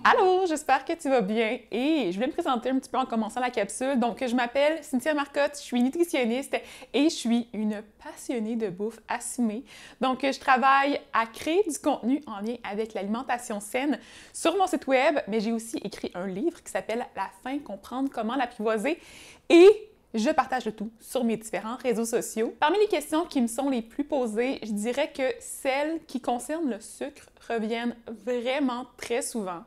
Allô, j'espère que tu vas bien et je vais me présenter un petit peu en commençant la capsule. Donc, je m'appelle Cynthia Marcotte, je suis nutritionniste et je suis une passionnée de bouffe assumée. Donc, je travaille à créer du contenu en lien avec l'alimentation saine sur mon site web, mais j'ai aussi écrit un livre qui s'appelle La faim, comprendre comment l'apprivoiser et je partage le tout sur mes différents réseaux sociaux. Parmi les questions qui me sont les plus posées, je dirais que celles qui concernent le sucre reviennent vraiment très souvent.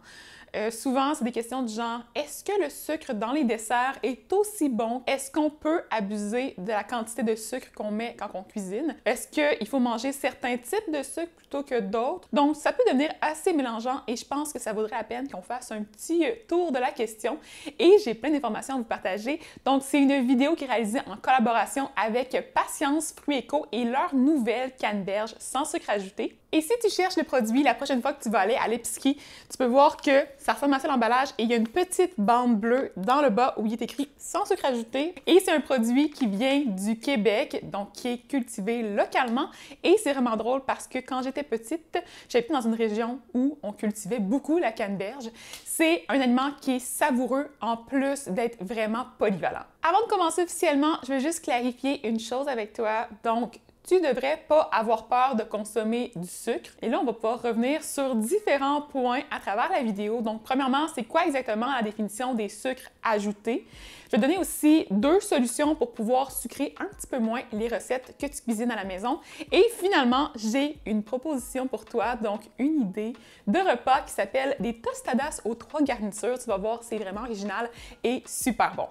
Souvent, c'est des questions du genre « Est-ce que le sucre dans les desserts est aussi bon? Est-ce qu'on peut abuser de la quantité de sucre qu'on met quand on cuisine? Est-ce qu'il faut manger certains types de sucre plutôt que d'autres? » Donc, ça peut devenir assez mélangeant et je pense que ça vaudrait la peine qu'on fasse un petit tour de la question. Et j'ai plein d'informations à vous partager. Donc, c'est une vidéo qui est réalisée en collaboration avec Patience Fruits Eco et leur nouvelle canneberge sans sucre ajouté. Et si tu cherches le produit la prochaine fois que tu vas aller à l'épicerie, tu peux voir que ça ressemble à ça l'emballage et il y a une petite bande bleue dans le bas où il est écrit « sans sucre ajouté ». Et c'est un produit qui vient du Québec, donc qui est cultivé localement. Et c'est vraiment drôle parce que quand j'étais petite, j'habitais dans une région où on cultivait beaucoup la canneberge. C'est un aliment qui est savoureux en plus d'être vraiment polyvalent. Avant de commencer officiellement, je veux juste clarifier une chose avec toi. Donc, tu ne devrais pas avoir peur de consommer du sucre. Et là, on va pouvoir revenir sur différents points à travers la vidéo. Donc, premièrement, c'est quoi exactement la définition des sucres ajoutés? Je vais donner aussi 2 solutions pour pouvoir sucrer un petit peu moins les recettes que tu cuisines à la maison. Et finalement, j'ai une proposition pour toi, donc une idée de repas qui s'appelle des tostadas aux 3 garnitures. Tu vas voir, c'est vraiment original et super bon.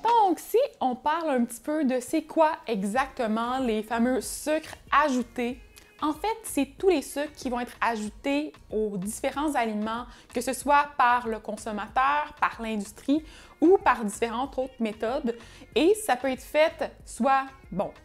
Donc, si on parle un petit peu de c'est quoi exactement les fameux sucres ajoutés, en fait, c'est tous les sucres qui vont être ajoutés aux différents aliments, que ce soit par le consommateur, par l'industrie ou par différentes autres méthodes. Et ça peut être fait soit,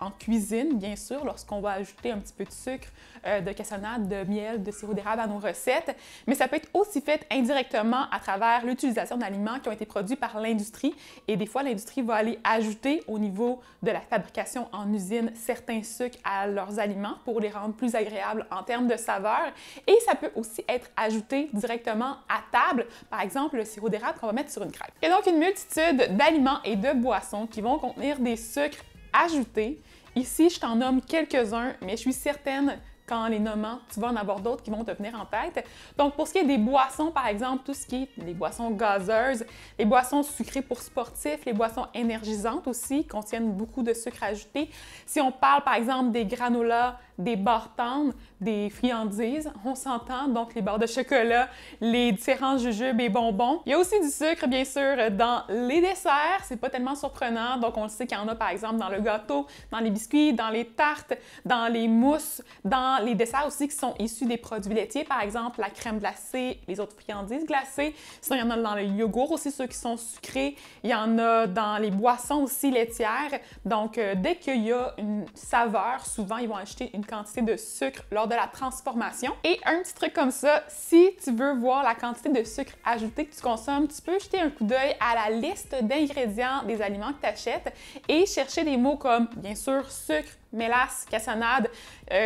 en cuisine, bien sûr, lorsqu'on va ajouter un petit peu de sucre, de cassonade, de miel, de sirop d'érable à nos recettes, mais ça peut être aussi fait indirectement à travers l'utilisation d'aliments qui ont été produits par l'industrie. Et des fois, l'industrie va aller ajouter au niveau de la fabrication en usine certains sucres à leurs aliments pour les rendre plus agréables en termes de saveur. Et ça peut aussi être ajouté directement à table, par exemple le sirop d'érable qu'on va mettre sur une crêpe. Il y a donc une multitude d'aliments et de boissons qui vont contenir des sucres ajoutés. Ici, je t'en nomme quelques-uns, mais je suis certaine qu'en les nommant, tu vas en avoir d'autres qui vont te venir en tête. Donc, pour ce qui est des boissons, par exemple, tout ce qui est les boissons gazeuses, les boissons sucrées pour sportifs, les boissons énergisantes aussi, contiennent beaucoup de sucre ajouté. Si on parle, par exemple, des granolas, des barres tendres, des friandises, on s'entend, donc les barres de chocolat, les différents jujubes et bonbons. Il y a aussi du sucre, bien sûr, dans les desserts, c'est pas tellement surprenant, donc on le sait qu'il y en a, par exemple, dans le gâteau, dans les biscuits, dans les tartes, dans les mousses, dans les desserts aussi qui sont issus des produits laitiers, par exemple la crème glacée, les autres friandises glacées. Sinon, il y en a dans le yogourt aussi, ceux qui sont sucrés. Il y en a dans les boissons aussi laitières. Donc, dès qu'il y a une saveur, souvent, ils vont ajouter une quantité de sucre lors de la transformation. Et un petit truc comme ça, si tu veux voir la quantité de sucre ajouté que tu consommes, tu peux jeter un coup d'œil à la liste d'ingrédients des aliments que tu achètes et chercher des mots comme, bien sûr, sucre, mélasse, cassonade,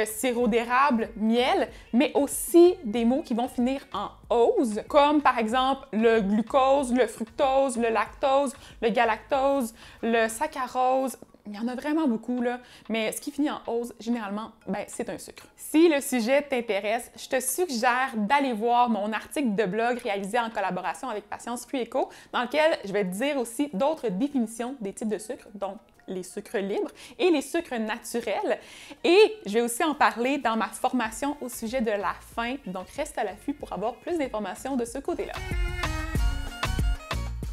sirop d'érable, miel, mais aussi des mots qui vont finir en ose, comme par exemple le glucose, le fructose, le lactose, le galactose, le saccharose. Il y en a vraiment beaucoup, là, mais ce qui finit en ose, généralement, c'est un sucre. Si le sujet t'intéresse, je te suggère d'aller voir mon article de blog réalisé en collaboration avec Patience Fruits Eco, dans lequel je vais te dire aussi d'autres définitions des types de sucres, donc les sucres libres et les sucres naturels. Et je vais aussi en parler dans ma formation au sujet de la faim, donc reste à l'affût pour avoir plus d'informations de ce côté-là.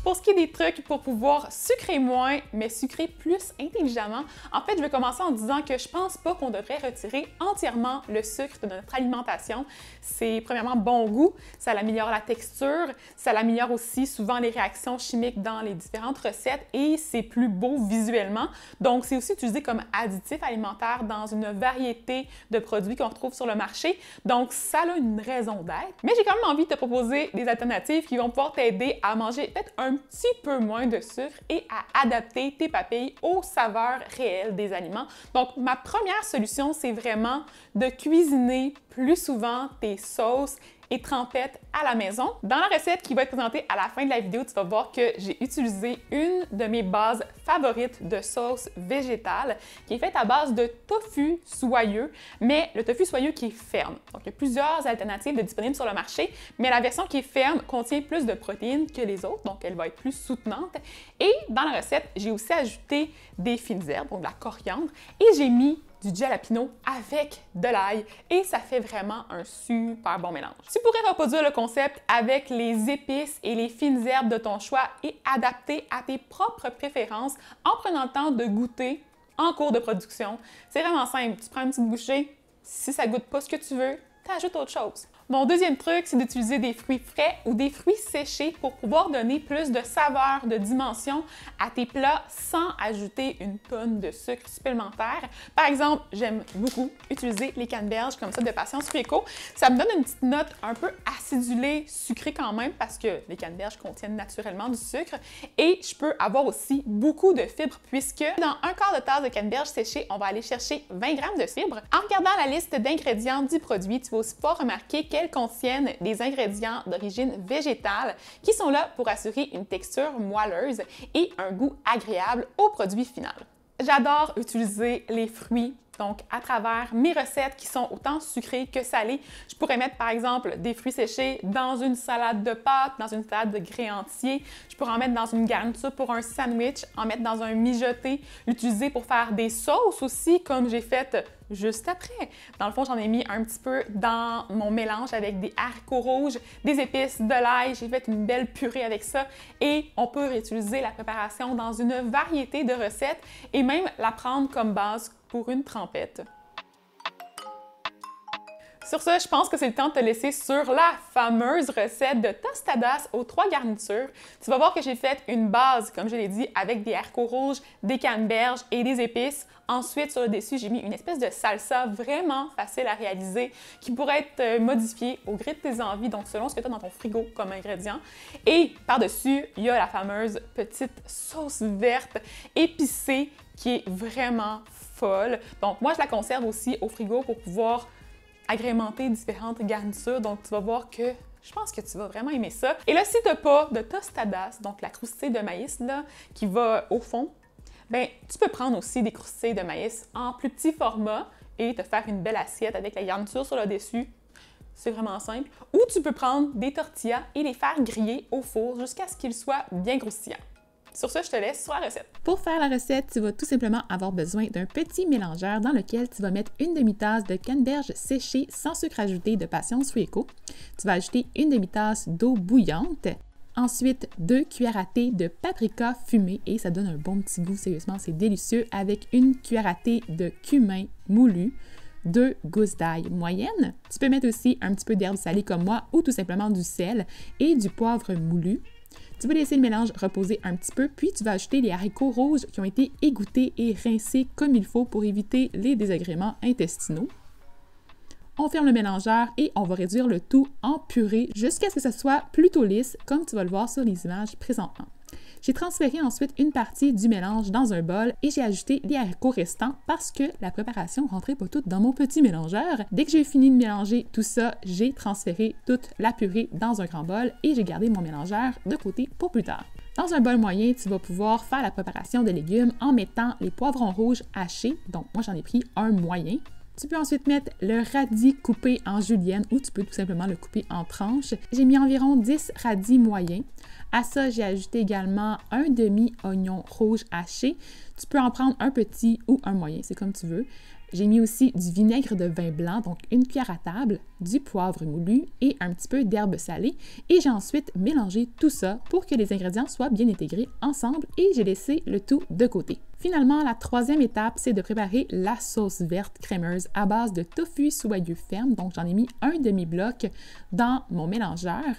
Pour ce qui est des trucs pour pouvoir sucrer moins, mais sucrer plus intelligemment, en fait, je vais commencer en disant que je pense pas qu'on devrait retirer entièrement le sucre de notre alimentation. C'est premièrement bon goût, ça améliore la texture, ça améliore aussi souvent les réactions chimiques dans les différentes recettes et c'est plus beau visuellement. Donc, c'est aussi utilisé comme additif alimentaire dans une variété de produits qu'on retrouve sur le marché. Donc, ça a une raison d'être. Mais j'ai quand même envie de te proposer des alternatives qui vont pouvoir t'aider à manger peut-être un petit peu moins de sucre et à adapter tes papilles aux saveurs réelles des aliments. Donc, ma première solution, c'est vraiment de cuisiner plus souvent tes sauces et trempettes à la maison. Dans la recette qui va être présentée à la fin de la vidéo, tu vas voir que j'ai utilisé une de mes bases favorites de sauce végétale qui est faite à base de tofu soyeux, mais le tofu soyeux qui est ferme. Donc, il y a plusieurs alternatives disponibles sur le marché, mais la version qui est ferme contient plus de protéines que les autres, donc elle va être plus soutenante. Et dans la recette, j'ai aussi ajouté des fines herbes, donc de la coriandre, et j'ai mis du jalapeno avec de l'ail et ça fait vraiment un super bon mélange. Tu pourrais reproduire le concept avec les épices et les fines herbes de ton choix et adapter à tes propres préférences en prenant le temps de goûter en cours de production. C'est vraiment simple, tu prends une petite bouchée, si ça goûte pas ce que tu veux, tu ajoutes autre chose. Mon deuxième truc, c'est d'utiliser des fruits frais ou des fruits séchés pour pouvoir donner plus de saveur, de dimension à tes plats sans ajouter une tonne de sucre supplémentaire. Par exemple, j'aime beaucoup utiliser les canneberges comme ça de Passions Fruits Eco. Ça me donne une petite note un peu acidulée, sucrée quand même parce que les canneberges contiennent naturellement du sucre et je peux avoir aussi beaucoup de fibres puisque dans un quart de tasse de canneberges séchées, on va aller chercher 20 grammes de fibres. En regardant la liste d'ingrédients du produit, tu vas aussi pouvoir remarquer qu'elles contiennent des ingrédients d'origine végétale qui sont là pour assurer une texture moelleuse et un goût agréable au produit final. J'adore utiliser les fruits. Donc, à travers mes recettes qui sont autant sucrées que salées, je pourrais mettre par exemple des fruits séchés dans une salade de pâtes, dans une salade de grès entier. Je pourrais en mettre dans une garniture pour un sandwich, en mettre dans un mijoté, l'utiliser pour faire des sauces aussi, comme j'ai fait juste après. Dans le fond, j'en ai mis un petit peu dans mon mélange avec des haricots rouges, des épices, de l'ail. J'ai fait une belle purée avec ça et on peut réutiliser la préparation dans une variété de recettes et même la prendre comme base pour une trempette. Sur ce, je pense que c'est le temps de te laisser sur la fameuse recette de tostadas aux 3 garnitures. Tu vas voir que j'ai fait une base, comme je l'ai dit, avec des haricots rouges, des canneberges et des épices. Ensuite, sur le dessus, j'ai mis une espèce de salsa vraiment facile à réaliser qui pourrait être modifiée au gré de tes envies, donc selon ce que tu as dans ton frigo comme ingrédient. Et par-dessus, il y a la fameuse petite sauce verte épicée qui est vraiment folle. Donc moi, je la conserve aussi au frigo pour pouvoir agrémenter différentes garnitures. Donc tu vas voir que je pense que tu vas vraiment aimer ça. Et là, si tu n'as pas de tostadas, donc la croustille de maïs là, qui va au fond, ben tu peux prendre aussi des croustilles de maïs en plus petit format et te faire une belle assiette avec la garniture sur le dessus. C'est vraiment simple. Ou tu peux prendre des tortillas et les faire griller au four jusqu'à ce qu'ils soient bien croustillants. Sur ce, je te laisse sur la recette. Pour faire la recette, tu vas tout simplement avoir besoin d'un petit mélangeur dans lequel tu vas mettre une demi-tasse de canneberges séchées sans sucre ajouté de Passions Fruits Eco. Tu vas ajouter une demi-tasse d'eau bouillante. Ensuite, 2 cuillères à thé de paprika fumé et ça donne un bon petit goût, sérieusement, c'est délicieux, avec une cuillère à thé de cumin moulu, 2 gousses d'ail moyennes. Tu peux mettre aussi un petit peu d'herbes salées comme moi ou tout simplement du sel et du poivre moulu. Tu vas laisser le mélange reposer un petit peu, puis tu vas ajouter les haricots rouges qui ont été égouttés et rincés comme il faut pour éviter les désagréments intestinaux. On ferme le mélangeur et on va réduire le tout en purée jusqu'à ce que ça soit plutôt lisse, comme tu vas le voir sur les images présentement. J'ai transféré ensuite une partie du mélange dans un bol et j'ai ajouté les haricots restants parce que la préparation rentrait pas toute dans mon petit mélangeur. Dès que j'ai fini de mélanger tout ça, j'ai transféré toute la purée dans un grand bol et j'ai gardé mon mélangeur de côté pour plus tard. Dans un bol moyen, tu vas pouvoir faire la préparation des légumes en mettant les poivrons rouges hachés, donc moi j'en ai pris un moyen. Tu peux ensuite mettre le radis coupé en julienne ou tu peux tout simplement le couper en tranches. J'ai mis environ 10 radis moyens. À ça, j'ai ajouté également un demi-oignon rouge haché. Tu peux en prendre un petit ou un moyen, c'est comme tu veux. J'ai mis aussi du vinaigre de vin blanc, donc une cuillère à table, du poivre moulu et un petit peu d'herbes salées. Et j'ai ensuite mélangé tout ça pour que les ingrédients soient bien intégrés ensemble et j'ai laissé le tout de côté. Finalement, la troisième étape, c'est de préparer la sauce verte crémeuse à base de tofu soyeux ferme. Donc, j'en ai mis un demi-bloc dans mon mélangeur.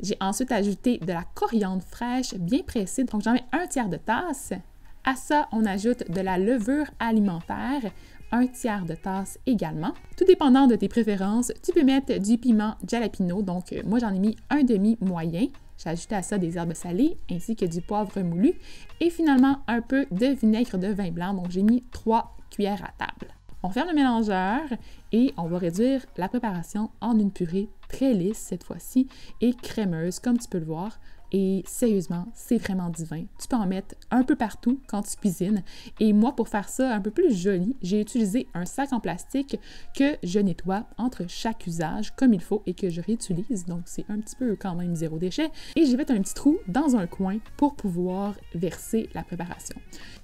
J'ai ensuite ajouté de la coriandre fraîche bien pressée, donc j'en mets un tiers de tasse. À ça, on ajoute de la levure alimentaire, un tiers de tasse également. Tout dépendant de tes préférences, tu peux mettre du piment jalapeno, donc moi j'en ai mis un demi moyen. J'ai ajouté à ça des herbes salées ainsi que du poivre moulu et finalement un peu de vinaigre de vin blanc, donc j'ai mis 3 cuillères à table. On ferme le mélangeur et on va réduire la préparation en une purée très lisse cette fois-ci et crémeuse, comme tu peux le voir. Et sérieusement, c'est vraiment divin. Tu peux en mettre un peu partout quand tu cuisines. Et moi, pour faire ça un peu plus joli, j'ai utilisé un sac en plastique que je nettoie entre chaque usage comme il faut et que je réutilise. Donc, c'est un petit peu quand même zéro déchet. Et j'ai fait un petit trou dans un coin pour pouvoir verser la préparation.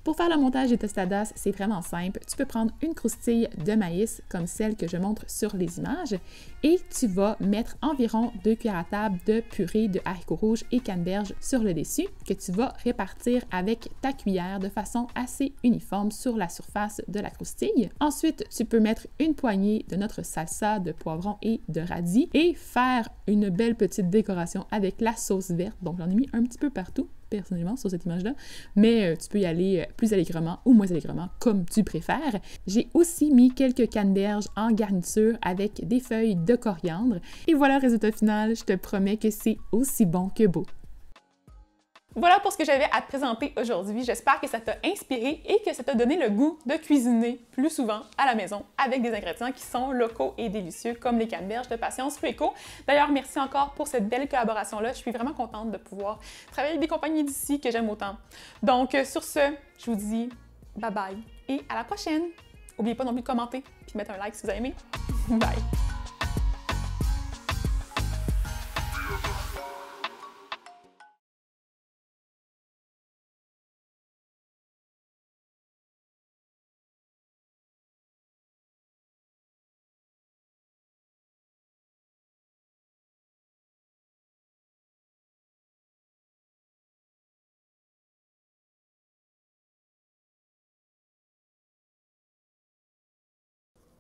Pour faire le montage des tostadas, c'est vraiment simple. Tu peux prendre une croustille de maïs comme celle que je montre sur les images et tu vas mettre environ 2 cuillères à table de purée de haricots rouges et canneberge sur le dessus que tu vas répartir avec ta cuillère de façon assez uniforme sur la surface de la croustille. Ensuite, tu peux mettre une poignée de notre salsa de poivron et de radis et faire une belle petite décoration avec la sauce verte. Donc, j'en ai mis un petit peu partout personnellement sur cette image-là, mais tu peux y aller plus allègrement ou moins allègrement, comme tu préfères. J'ai aussi mis quelques canneberges en garniture avec des feuilles de coriandre. Et voilà le résultat final, je te promets que c'est aussi bon que beau. Voilà pour ce que j'avais à te présenter aujourd'hui. J'espère que ça t'a inspiré et que ça t'a donné le goût de cuisiner plus souvent à la maison avec des ingrédients qui sont locaux et délicieux comme les canneberges de Passions Fruits Eco. D'ailleurs, merci encore pour cette belle collaboration-là. Je suis vraiment contente de pouvoir travailler avec des compagnies d'ici que j'aime autant. Donc, sur ce, je vous dis bye bye et à la prochaine! N'oubliez pas non plus de commenter et de mettre un like si vous avez aimé. Bye!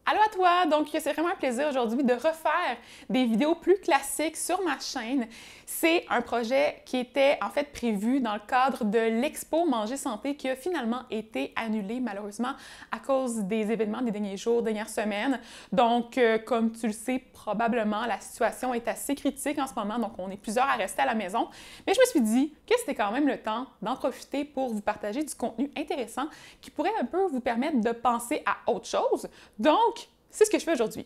Allô à toi! Donc, c'est vraiment un plaisir aujourd'hui de refaire des vidéos plus classiques sur ma chaîne. C'est un projet qui était en fait prévu dans le cadre de l'Expo Manger Santé qui a finalement été annulé malheureusement à cause des événements des derniers jours, dernières semaines. Donc, comme tu le sais, probablement la situation est assez critique en ce moment, donc on est plusieurs à rester à la maison. Mais je me suis dit que c'était quand même le temps d'en profiter pour vous partager du contenu intéressant qui pourrait un peu vous permettre de penser à autre chose. Donc, c'est ce que je fais aujourd'hui.